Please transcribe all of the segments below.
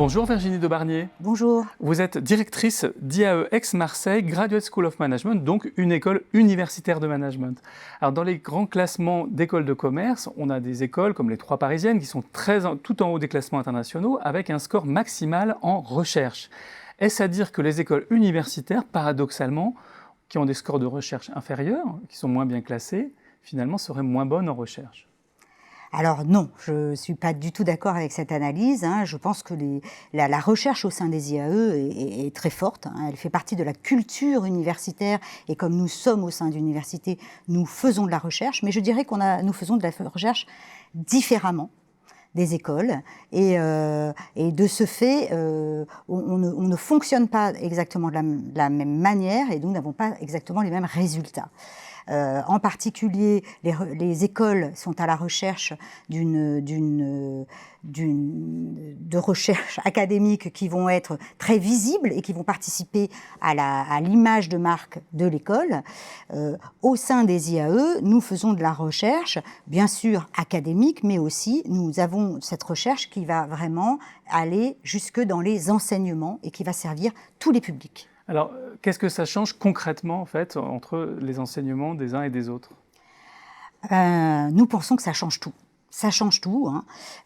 Bonjour Virginie de Barnier. Bonjour. Vous êtes directrice d'IAE Aix-Marseille, Graduate School of Management, donc une école universitaire de management. Alors dans les grands classements d'écoles de commerce, on a des écoles comme les 3 parisiennes qui sont tout en haut des classements internationaux avec un score maximal en recherche. Est-ce à dire que les écoles universitaires, paradoxalement, qui ont des scores de recherche inférieurs, qui sont moins bien classés, finalement seraient moins bonnes en recherche ? Alors non, je ne suis pas du tout d'accord avec cette analyse. Je pense que la recherche au sein des IAE est très forte. Elle fait partie de la culture universitaire et comme nous sommes au sein d'universités, nous faisons de la recherche. Mais je dirais nous faisons de la recherche différemment des écoles et de ce fait, on ne fonctionne pas exactement de la même manière et nous n'avons pas exactement les mêmes résultats. En particulier, les écoles sont à la recherche de recherche académique qui vont être très visibles et qui vont participer à l'image de marque de l'école. Au sein des IAE, nous faisons de la recherche, bien sûr académique, mais aussi nous avons cette recherche qui va vraiment aller jusque dans les enseignements et qui va servir tous les publics. Alors, qu'est-ce que ça change concrètement, en fait, entre les enseignements des uns et des autres ? Nous pensons que ça change tout. Ça change tout.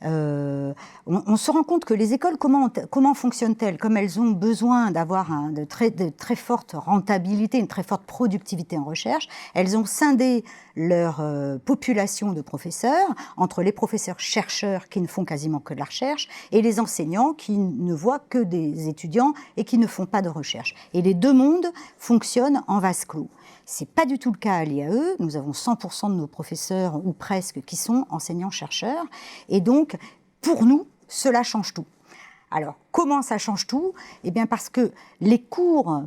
On se rend compte que les écoles, comment fonctionnent-elles ? Comme elles ont besoin d'avoir de très forte rentabilité, une très forte productivité en recherche, elles ont scindé leur population de professeurs entre les professeurs-chercheurs qui ne font quasiment que de la recherche et les enseignants qui ne voient que des étudiants et qui ne font pas de recherche. Et les deux mondes fonctionnent en vase clos. Ce n'est pas du tout le cas à l'IAE. Nous avons 100% de nos professeurs, ou presque, qui sont enseignants-chercheurs. Et donc, pour nous, cela change tout. Alors, comment ça change tout ? Eh bien, parce que les cours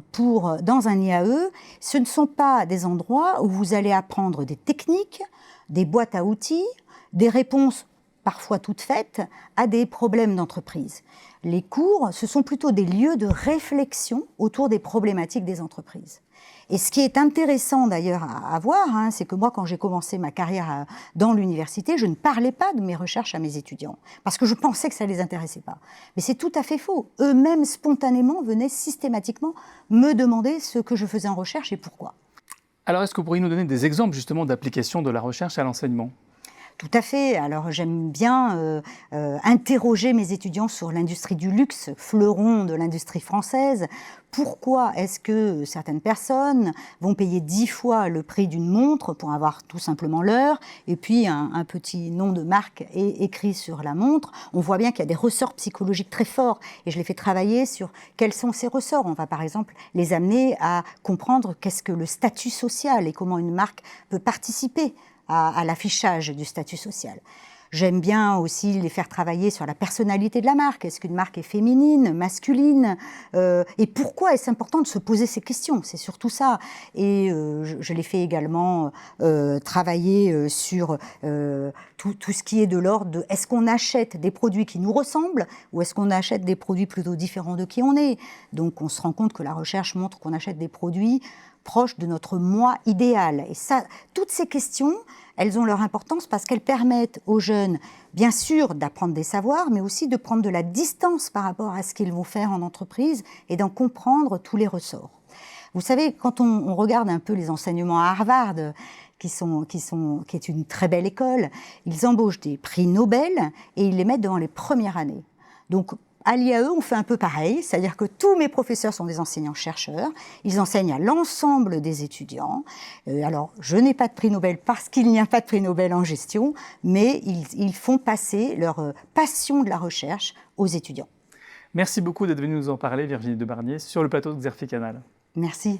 dans un IAE, ce ne sont pas des endroits où vous allez apprendre des techniques, des boîtes à outils, des réponses parfois toutes faites à des problèmes d'entreprise. Les cours, ce sont plutôt des lieux de réflexion autour des problématiques des entreprises. Et ce qui est intéressant d'ailleurs à voir, c'est que moi, quand j'ai commencé ma carrière dans l'université, je ne parlais pas de mes recherches à mes étudiants, parce que je pensais que ça ne les intéressait pas. Mais c'est tout à fait faux. Eux-mêmes, spontanément, venaient systématiquement me demander ce que je faisais en recherche et pourquoi. Alors, est-ce que vous pourriez nous donner des exemples justement d'application de la recherche à l'enseignement ? Tout à fait. Alors j'aime bien interroger mes étudiants sur l'industrie du luxe, fleuron de l'industrie française. Pourquoi est-ce que certaines personnes vont payer 10 fois le prix d'une montre pour avoir tout simplement l'heure et puis un petit nom de marque est écrit sur la montre? On voit bien qu'il y a des ressorts psychologiques très forts et je les fais travailler sur quels sont ces ressorts. On va par exemple les amener à comprendre qu'est-ce que le statut social et comment une marque peut participer à l'affichage du statut social. J'aime bien aussi les faire travailler sur la personnalité de la marque. Est-ce qu'une marque est féminine, masculine ? Et pourquoi est-ce important de se poser ces questions ? C'est surtout ça. Et je les fais également travailler sur tout ce qui est de l'ordre de est-ce qu'on achète des produits qui nous ressemblent ou est-ce qu'on achète des produits plutôt différents de qui on est ? Donc on se rend compte que la recherche montre qu'on achète des produits proches de notre moi idéal. Et ça, toutes ces questions, elles ont leur importance parce qu'elles permettent aux jeunes, bien sûr, d'apprendre des savoirs, mais aussi de prendre de la distance par rapport à ce qu'ils vont faire en entreprise et d'en comprendre tous les ressorts. Vous savez, quand on regarde un peu les enseignements à Harvard, qui est une très belle école, ils embauchent des prix Nobel et ils les mettent devant les premières années. Donc, à l'IAE, on fait un peu pareil, c'est-à-dire que tous mes professeurs sont des enseignants-chercheurs, ils enseignent à l'ensemble des étudiants. Alors, je n'ai pas de prix Nobel parce qu'il n'y a pas de prix Nobel en gestion, mais ils font passer leur passion de la recherche aux étudiants. Merci beaucoup d'être venue nous en parler, Virginie de Barnier, sur le plateau de Xerfi Canal. Merci.